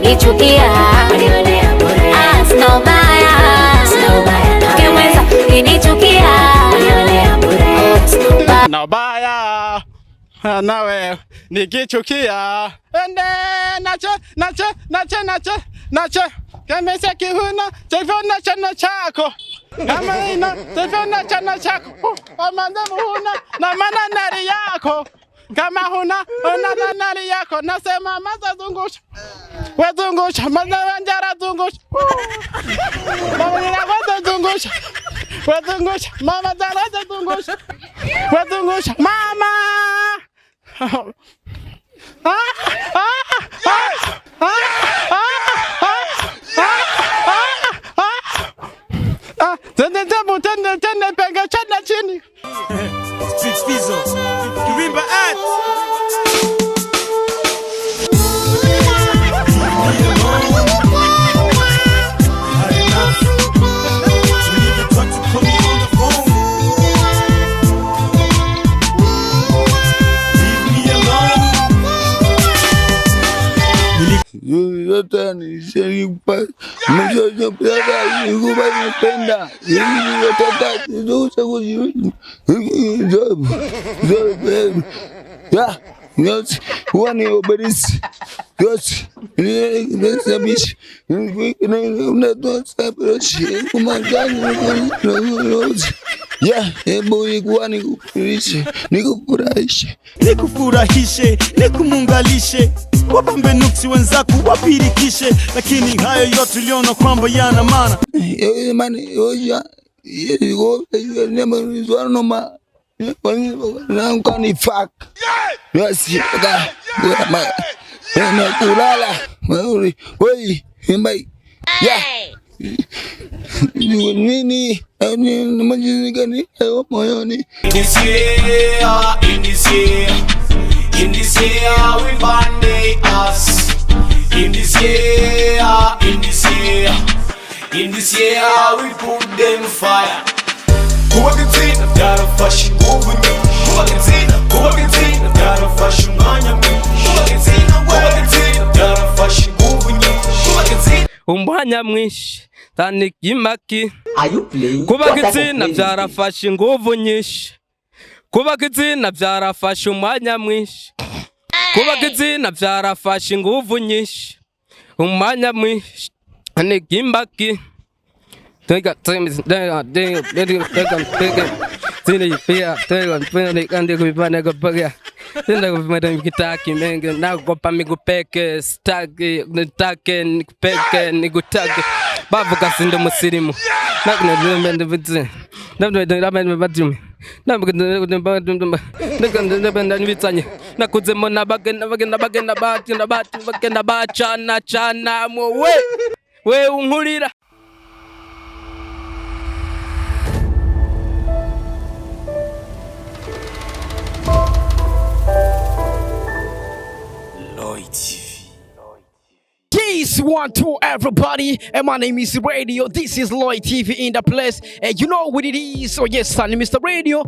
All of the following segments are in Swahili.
ukinichukia unionea bure. Sina ubaya, sina ubaya ukiweza ukinichukia unionea bure. Sina ubaya nawe nikichukia ende nache kama kihuna tevona chana chako kama ina tevona chana chako kama huna na maana nari yako kama huna na nari yako nasema mazungusha wazungusha manjara zungusha mama ninazungusha wazungusha mama zaraza zungusha wazungusha mama Tende pega chana chini. Street Fizo, Indirimbo Yotani seripa mjojo plaka Kuba nipenda yini yotaka ndosa kujibu ya yote wani oberisi yote sabishi unatoa broshi kumangani ya ebo iguani kufurishe nikufurahishe nikumungalishe wapambe nuksi wenzaku wapirikishe, lakini hayo yote uliona kwamba yana maana. Mani oja yego nema nizwano ma nankani fuck yasi ka na kulala mauri oi mbai ya nini majizi gani hayo moyoni. In this year we band-aid us. In this year we put them fire. Kuba gitsina byara fashion ubunye. Kuba gitsina byara fashion mwanya mwe. Kuba gitsina byara fashion ubunye. Kuba gitsina umwanya mwinshi tani kimaki. Kuba gitsina byara fashion ubunyishi. Kuba gitsina byarafashe umwanya mwinshi. Kuba gitsina byarafashe inguvu nyinshi. Umwanya mwinshi anigimbaki. Tega Tini pia tega kandi kubana gopaga. Tenda kubana mikitaki mengi na gopa migupeke staki nitake nikupeke nikutake. Babu kasinde musirimu. Nakune ndende vitsi. Ndende badimi. Nakuzemo nabagenda bacana we unkurira. Peace, 1, 2, everybody, and my name is Radio. This is Lloyd TV in the place, and you know what it is. So yes, I'm Mr. Radio.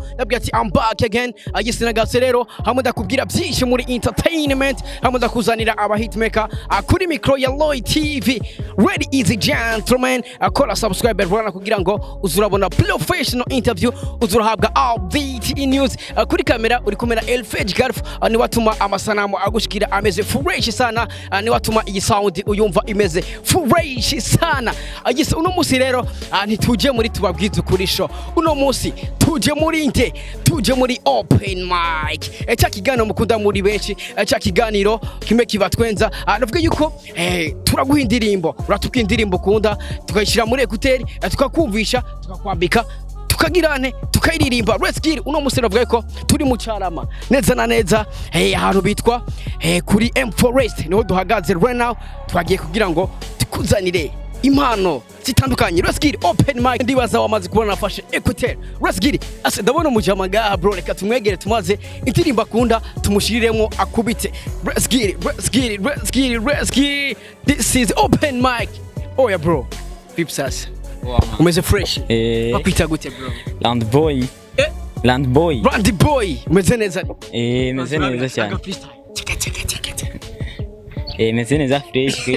I'm back again. Yes, nagatserero. Hamuda kubwira byinshi muri entertainment. Hamuda kuzanira aba hitmaker. Kuri micro ya Lloyd TV. Ready, easy gentlemen. Akora subscribe rwana kugira ngo uzurabona professional interview. Uzurahabwa update in news. Kuri kamera uri kumera Elfage Garf. Ni watuma amasanamu agushikira ameze fresh sana. Ni watuma iyi sound uyumva imeze fresh sana. Agise uno musi rero ntituje muri tubabwiza kuri show. Uno musi tuje muri nte, tuje muri open mic. Echa kiganiro mukunda muri benshi, echa kiganiro kime kibatwenza. Navuga yuko turaguha indirimbo, uratubwira indirimbo kunda, tukayishira muri ekuteri, tukakumvisha, tukakwambika, tukagirane, tukayiririmba. Let's get uno musi navuga ko turi mu Carama. Neza na neza ahantu bitwa kuri M Forest niho duhagaze right now. Twagiye kugira ngo tukuzanire impano zitandukanye. Let's get open mic. Ndibaza wamaze kubona nafashe ekuteri. Let's get ase ndabona umujama ngaha bro, reka tumwegere tumaze indirimbo akunda tumushiriremo akubite. Let's get this is open mic. Oh yeah bro, vipi sasa? Umeze fresh. Wakwita gute bro? Land boy. Umeze neza? Meze neza cyane. Meze neza fresh.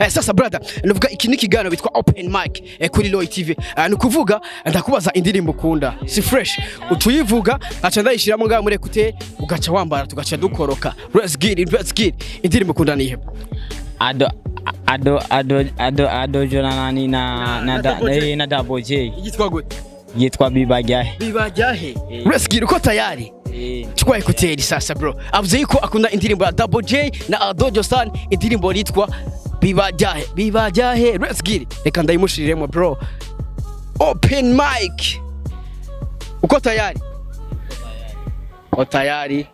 Sasa brother, nuvuga iki ni kiganiro bitwa Open Mic kuri Loy TV. Nukuvuga ndakubaza indirimbo ukunda. Si fresh. Utuyivuga acha ndayishiramo ngaho muri ekute ugaca wambara tugaca dukoroka. Let's get it. Indirimbo ukunda ni ihe? Ado Jonanani na Double J. Yitwa gute? Yitwa Bibajahe. Let's get it. Uko tayari? Chukua ekuteri sasa bro. Avuze yuko akunda indirimbo ya Double J na Adojo San, indirimbo yitwa Bibajahe. Let's get it. Reka ndayimushiriremo bro. Open mic. Uko tayari? Uko tayari?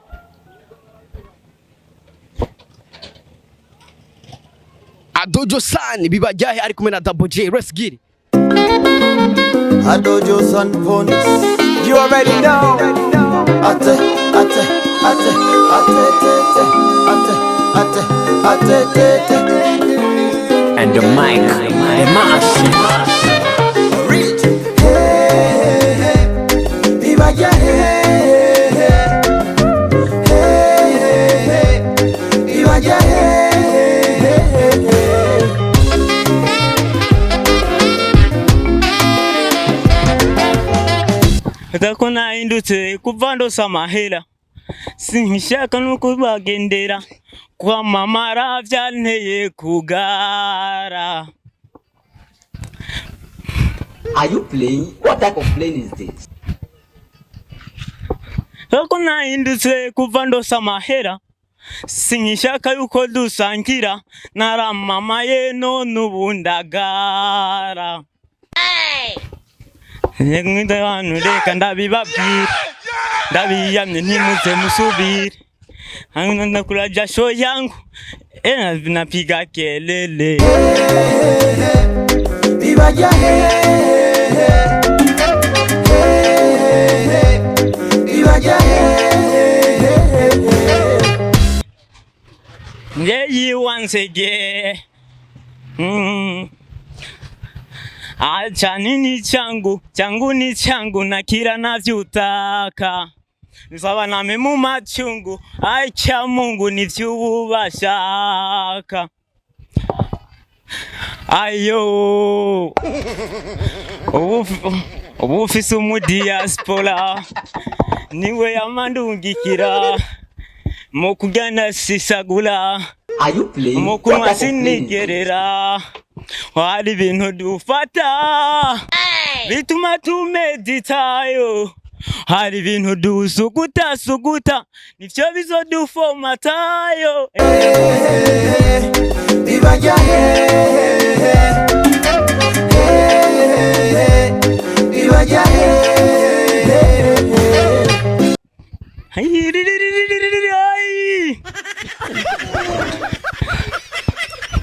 Adojo San, Bibajahe ari kumwe na Double J. Let's get it. Adojo San Phones. You already know. Ate. And the mic, the machine. Takona indutse kuvando samahera. Sinshaka nuko bagendera kwa mamara vyanteye kugara. Are you playing? What type of plane is this? Takona indutse kuvando samahera. Sinshaka yuko dusangira naramamaye none ubundagara. Ngwinde wanu reka ndabibabwira. Ndabiyamye ntimuze musubire. Hano ndakula jasho yangu. Napiga kelele. Bibajahe. Yeah, once again. Acha nini changu ni changu na kila navyutaka. Nisaba name mu machungu, acha Mungu nivyubashaka. Ayo. Ubufise umudiaspora. Niwe yamandungikira. Mukugana sisagula. Are you playing? Mukunwa sinigerera. Wali bintu dufata bituma tumeditayo. Hari bintu dusuguta nivyo bizodufomatayo. Bibajahe.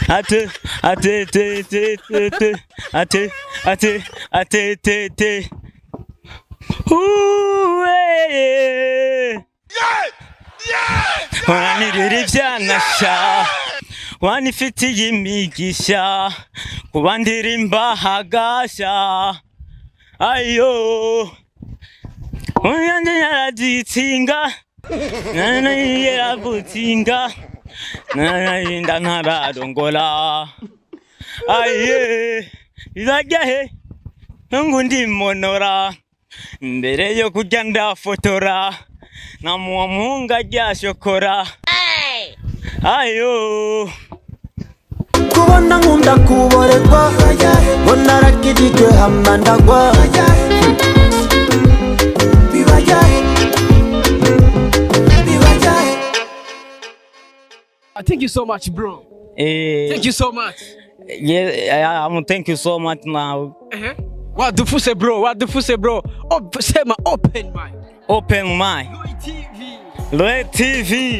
Ate. Wananirira ivyanasha, wanifitiye imigisha, kuba ndirimba hagasha. Ayo, unyanje yaraditsinga, yarabutinga, nda ntararongola. Aye, Bibajahe, nungu ndimonora, mbere yo kurya ndafotora, namuwa muhunga rya shokora. Ayo, Kubona nkunda kuborekwa, mbona rakijijwe hama ndagwa. Bibajahe. Thank you so much bro. Thank you so much. Yeah, thank you so much now. Wadufuse bro. Sema open mic. Loy TV.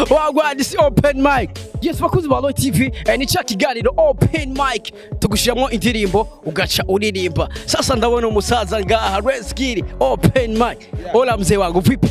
Wagwa this open mic. Yes, bakuzi ba Loy TV. Ni cha kiganiro open mic. Tugushiramo indirimbo ugaca uririmba. Sasa ndabona umusaza ngaha Reskiri open mic. Ola mzee wangu vipi?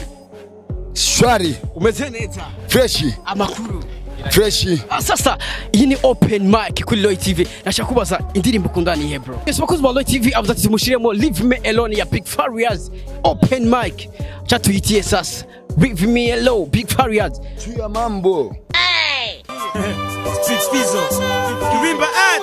Shwari. Umeze neza? Freshi. Amakuru. Freshi. Sasa iyi ni open mic kuri Loy TV. Nashaka kubaza indirimbo ukunda ni he bro? Yes, bakuzi ba Loy TV avuze ati tumushiremo Leave Me Alone ya Big Farias open mic. Cha tuyitie sasa. Leave Me Alone Big Farias. Tuya mambo. Street Fizzle, Kirimba at.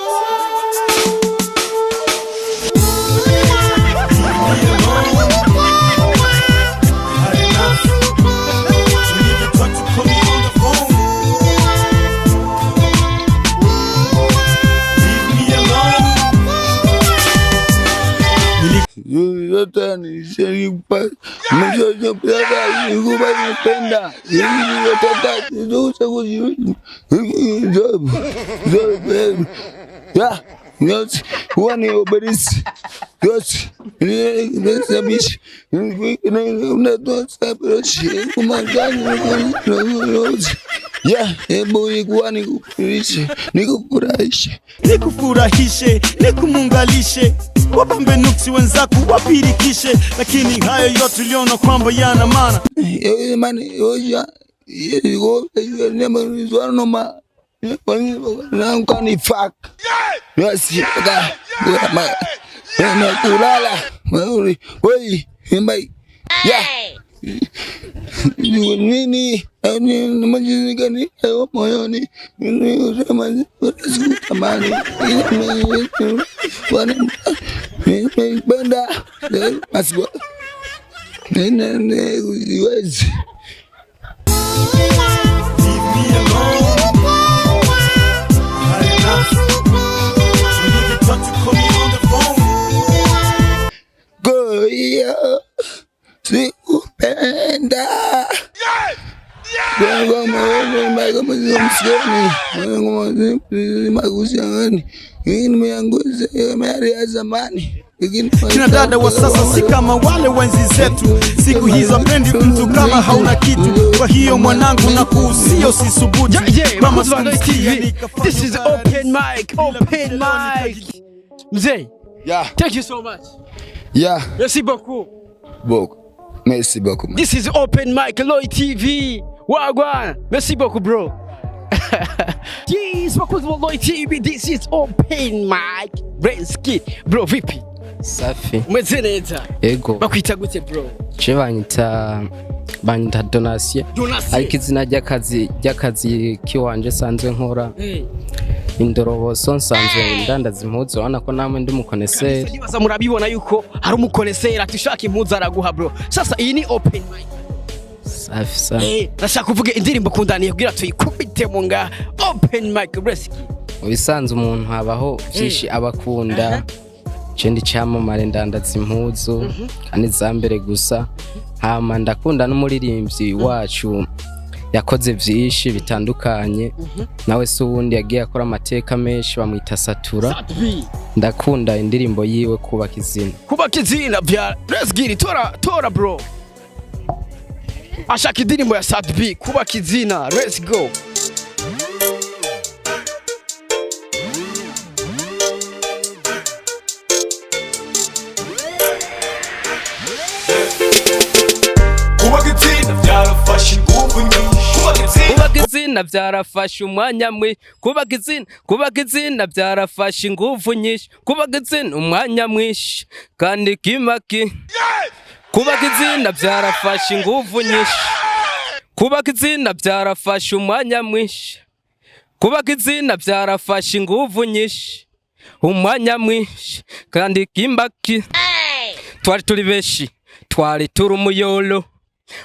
Wani oberisi yote sabishi nikufurahishe, nikumungalishe, wapambe nuksi wenzako wapirikishe, lakini hayo yote uliona kwamba yana maana. Fuck. Yes, kulala wei mbai ya nini majizi gani hayo moyoni unasema tamani banda aswa nene uwezi sikupenda kina dada wa sasa si kama wale wenzi zetu, siku hizo pendi mtu kama hauna kitu. Kwa hiyo mwanangu na kuusio sisubutu. Mama TV, this is open mic, open mic. Mzee, yeah, thank you so much. Yeah, merci beaucoup. Merci beaucoup. This is open mic, Loi TV. Wagwan, merci beaucoup bro. Yes, welcome to Loi TV. This is open mic. Brainski, bro vipi? Safi. Umeze neza? Ego. Bakwita gute bro? Je banyita Donation. Ariko izina ry'akazi kiwanje sanzwe nkora. Indoroboso nsanzwe ndandaza impuzu, urabona ko namwe ndi umukoneseri. Nibaza murabibona yuko hari umukoneseri atishaka impuzu araguha bro. Sasa iyi ni open mic. Safi sana. Nashaka kuvuga indirimbo kundaniye kugira tuyikubite mu nga open mic Brainski. Ubisanzwe umuntu habaho byinshi abakunda. Cendi cyamamare ndandaza impuzu kandi zambere gusa. Hama ndakunda n'umuririmbyi wacu yakoze vyinshi bitandukanye, nawe se ubundi yagiye akora amateka menshi bamwita SATB. Ndakunda indirimbo yiwe Kuba izina. Kuba izina bya let's get it, tora bro. Ashaka indirimbo ya SATB Kuba izina, let's go. Kuba izina byarafashe umwanya mwe, kuba izina byarafashe ingufu nyinshi, kuba izina umwanya mwinshi kandi kimaki. Kuba izina byarafashe ingufu nyinshi, kuba izina byarafashe umwanya mwinshi, kuba izina byarafashe ingufu nyinshi, umwanya mwinshi kandi kimaki. Twari turi beshi, twari turi umuyolo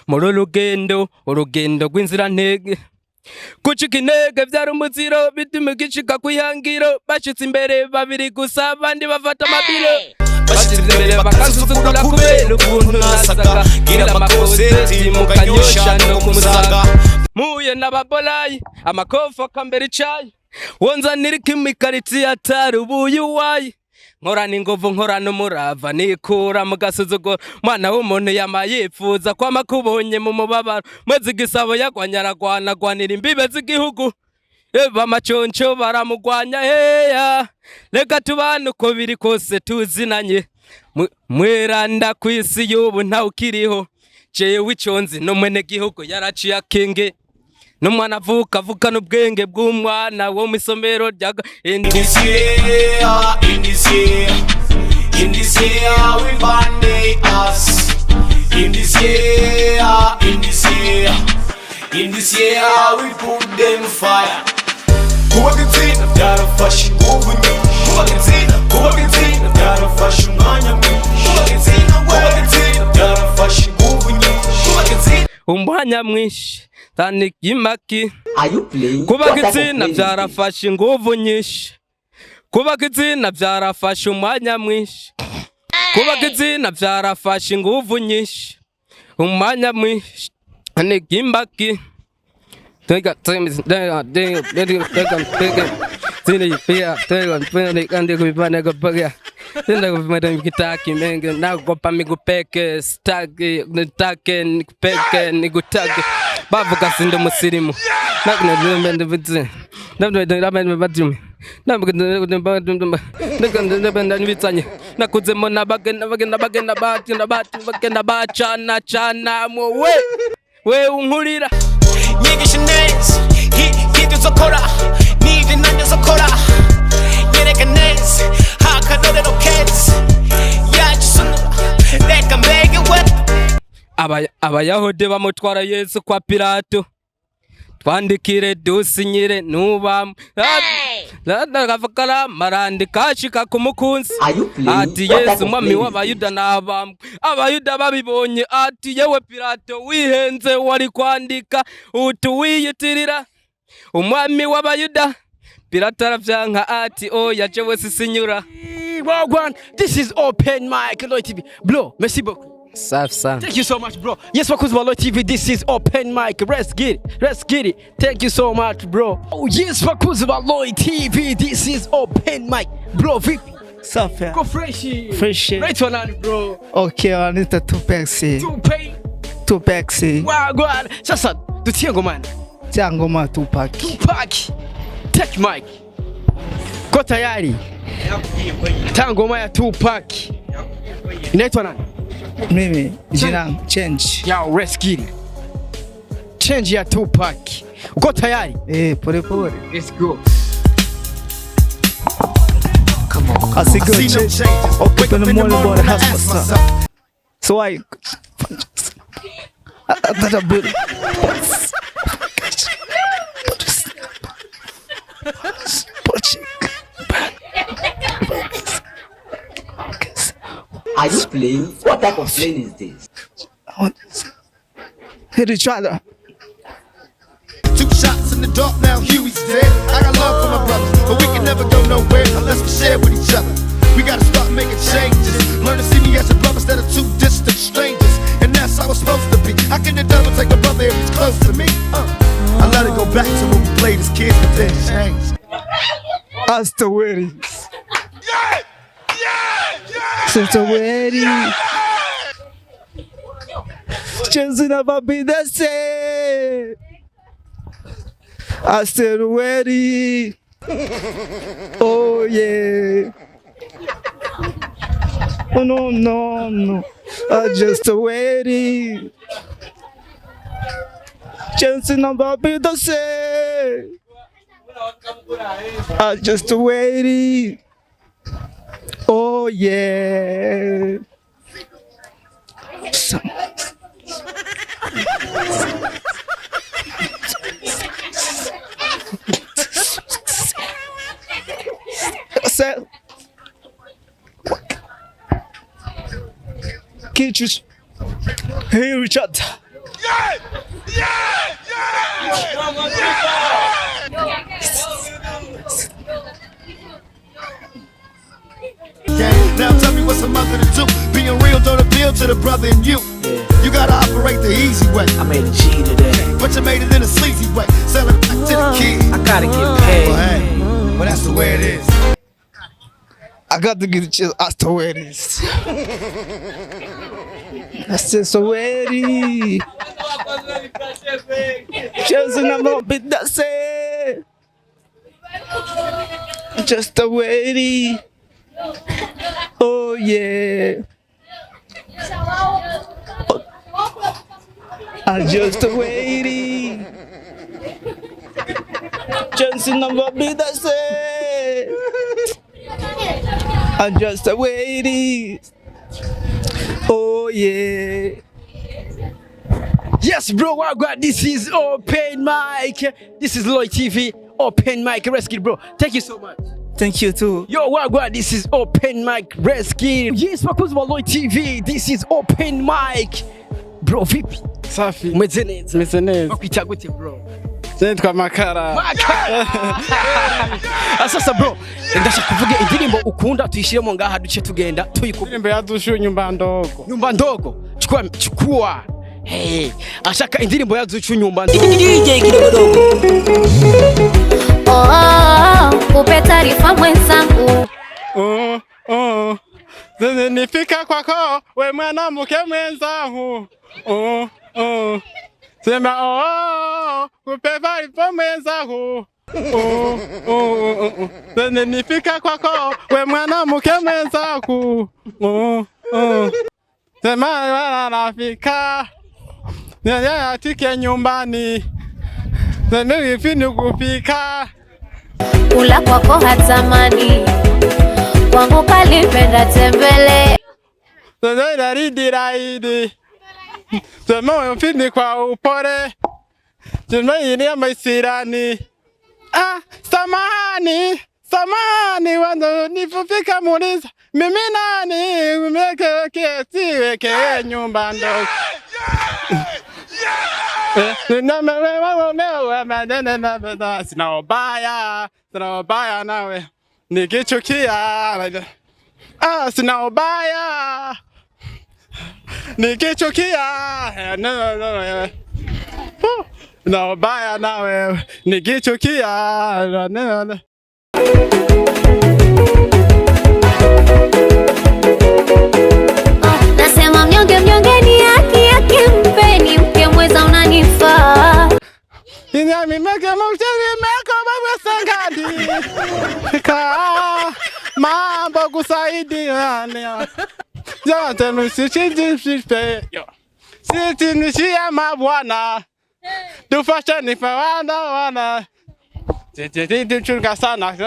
muri urugendo rw'inzira ntege. Gucika intege byari umuziro, bituma gicika kwihangiro. Bashitse imbere babiri gusa, abandi bafata amabiro. Bashitse imbere bakansuzugura kubera ukuntu nasaga, gira amakoseti mu kanyosha no kumusaga. Muye n'ababolayi amakofa kambere icayi, wonzanira ikimikaritsi atari ubuye uwayi. Nkorana ingovu nkorana umurava nikura mu gasuzuguro, mwana w'umuntu yamayipfuza kwa makubonye mu mubabaro. Mwezi gisabo yagwanira imbibe z'igihugu, eba maconco baramugwanya heya. Reka tubane uko biri kose tuzinanye, mweranda kwisi y'ubu ntawe ukiriho. Jewe iconzi n'umwene gihugu yaraciye akenge, n'umwana avuka n'ubwenge bw'umwana wo mu isomero ryaga. In this year we bande us. In this year we put them fire. Kuba izina byarafashe ingufu nyinshi. Kuba izina byarafashe umwanya mwinshi. Kuba izina byarafashe ingufu nyinshi. Kuba izina umwanya mwinshi tani kimaki. Are you playing? Kuba izina byarafashe ingufu nyinshi. Kuba izina byarafashe umwanya mwinshi. Kuba izina byarafashe ingufu nyinshi. Umwanya mwinshi tani kimaki. Tega Zini pia tega mpende kandi kubipana kapaga. Tenda kupimata mikitaki menge na kukopa migupeke staki nitake nikupeke nikutake babu kasindo musirimu nakuna ndende vitse ndende batumi nakuzemona bagenda bacana mwo we unkurira nyigisha neza hito zokora nivyo nanjye zokora yereka neza hakarorero keza yagisunura reka mbege we abayahudi bamutwara Yesu kwa Pilato twandikire dusinyire nubam nakavakara marandika ashika kumukunzi ati Yesu mwami w'abayuda n'abambwe. Abayuda babibonye ati yewe Pilato wihenze wari kwandika utuwiyitirira umwami w'abayuda. Pilato aravyanka ati oya jewe sisinyura. Wagwan, this is Open Mic Loy TV. Bro, merci beaucoup. Safi sana. Thank you so much, bro. Yes, wakuzi wa Loy TV, this is Open Mic. Let's get it. Thank you so much, bro. Oh, yes, wakuzi wa Loy TV, this is Open Mic. Bro, vipi? Safi. Go freshi. Freshi. Right one on, bro. Okay, wanita Tupac. Tupac. Wagwan. Sasa, tutie ngomani. Tia ngoma Tupac. Take mic. Ko tayari. Ta ngoma ya Tupac. Inaitwa nani? Mimi jina Change. Yo, let's get it. Change ya Tupac. Uko tayari? Pole pole. Let's go. Come on. I see good change. Okay, in the morning, boy, that's what's up. So I that a bit. Are you playing? What type of plane is this? Hit each other. 2 shots in the dark, now Huey's dead. I got love for my brothers, but we can never go nowhere unless we share with each other. We gotta start making changes. Learn to see me as a brother instead of 2 distant strangers. And that's how it's supposed to be. How can the devil take a brother if he's close to me? I let it go back to when we played as kids, but then changed. As the wedding. Since the wedding. Just never be the same. I still ready. Oh yeah. Oh no. I just waiting. Just never be the same. I just waiting. Oh yeah. So, can't you hear each other? Now tell me what's a mother to do. Being real don't appeal to the brother in you. You gotta operate the easy way. I made a G today, but you made it in a sleazy way. Selling back to the kids. I gotta get paid. Well, hey, well that's the way it is. I got to get the chance. That's the way it is. That's just the way it is. Just never be the same. Just the way it is. Oh yeah. I just waiting. Just never be the same. I just waiting. Oh yeah. Yes, bro. This is Open Mic. This is Loy TV. Open Mic Rescue, bro. Thank you so much. Thank you too. Yo, what? This is Open Mic Rescue. Yes, bakuzi wa Loy TV. This is Open Mic. Bro, vipi? Safi. Umezeneza. Wakuita gute bro? Kwa makara. Sasa bro, ndashaka kuvuga indirimbo ukunda tuyishiremo ngaha duce tugenda tuyikuba. Indirimbo yazushu nyumba ndogo. Nyumba ndogo. Chukua. Hey, ashaka indirimbo yazushu nyumba ndogo. DJ kidogo. Kupe taarifa mwenzangu. Nifika kwako we mwanamke mwenzangu. Sema kupe taarifa mwenzangu. Nifika kwako we mwanamke mwenzangu. Sema wala nafika. Nyanya atike nyumbani. Sema ifini kupika. Ula kwako hatamani. Wangu kalipenda tembele. Sema raidi. Sema ifini kwa upore. Sema ini maisirani. Samahani wando nifufika muliza. Mimi nani umeke siweke nyumba ndogo. Sina ubaya nawe nikichukia. Sina ubaya nikichukia. Sina ubaya nawe nikichukia. Nasema mnyonge ni haki yake, mpeni mke mweza unanifaa. Inyami meke mchini meko bawe sangadi. Mambo kusaidia. Yote nusichijishipe. Siti nishia mabwana. Dufasha nifawana. Siti chunga sana.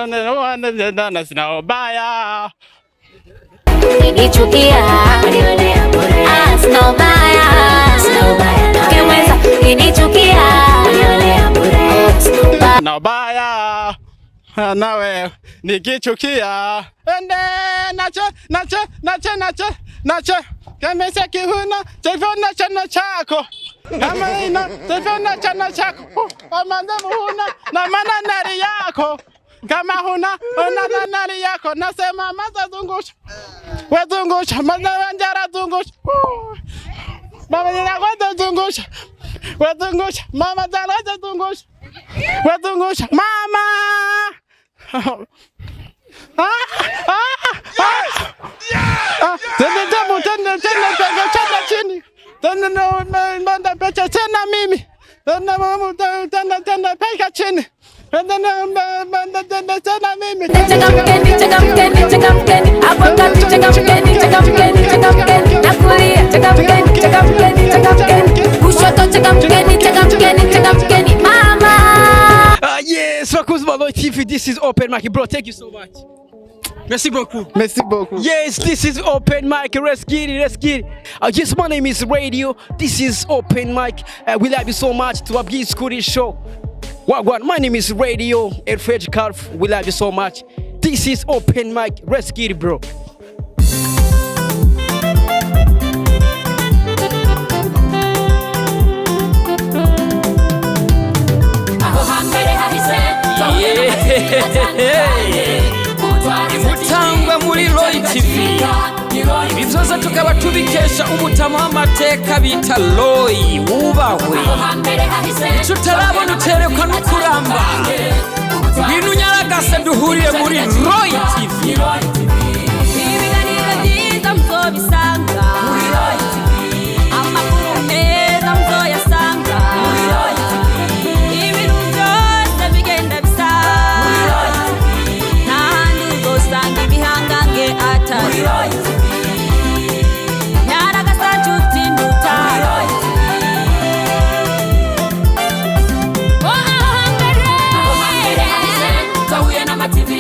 Sina ubaya. Nikichukia. Sina ubaya. Ukimweza nikichukia. Sina ubaya. Nawe nikichukia. Ende nache. Kamesa kihuna tefona chana chako. Kama ina tefona chana chako. Amanda muhuna na mana nari yako. Kama huna na nari yako. Nasema maza zungusha. Wazungusha maza wanjara zungusha. Mama ninakwenda zungusha. Wazungusha mama zaraza zungusha. Wazungusha mama. Tena chini. Tena pecha tena mimi. Tena peka chini. Tena mimi. Cheka mkeni. Hapo kati cheka mkeni. Nakulia cheka mkeni. Kushoto cheka mkeni. Mama. Yes, bakuzi wa Loy TV. This is Open Mic, bro. Thank you so much. Merci beaucoup. Yes, this is Open Mic. Let's get it. Yes, my name is Radio. This is Open Mic. We love you so much to Abgi School Show. What? My name is Radio. Elfred Calf. We love you so much. This is Open Mic. Let's get it, bro. Imutangwa muri Loy TV. Ibizoza tukaba tubikesha umutama w'amateka bita Loy wubahwe. Tutarabona uterekwa n'ukuramba. Ibintu nyaragase duhuriye muri Loy TV. Ibiganiro byiza muzobisanga muri Loy TV. Amakuru meza muzoyasanga muri Loy TV. Ibintu byose bigenda bisa muri Loy TV. Nahandi uzosanga ibihangange atari muri Loy TV. Nyaragasa tutinduta muri Loy TV. Aho hambere tahuye n'amativi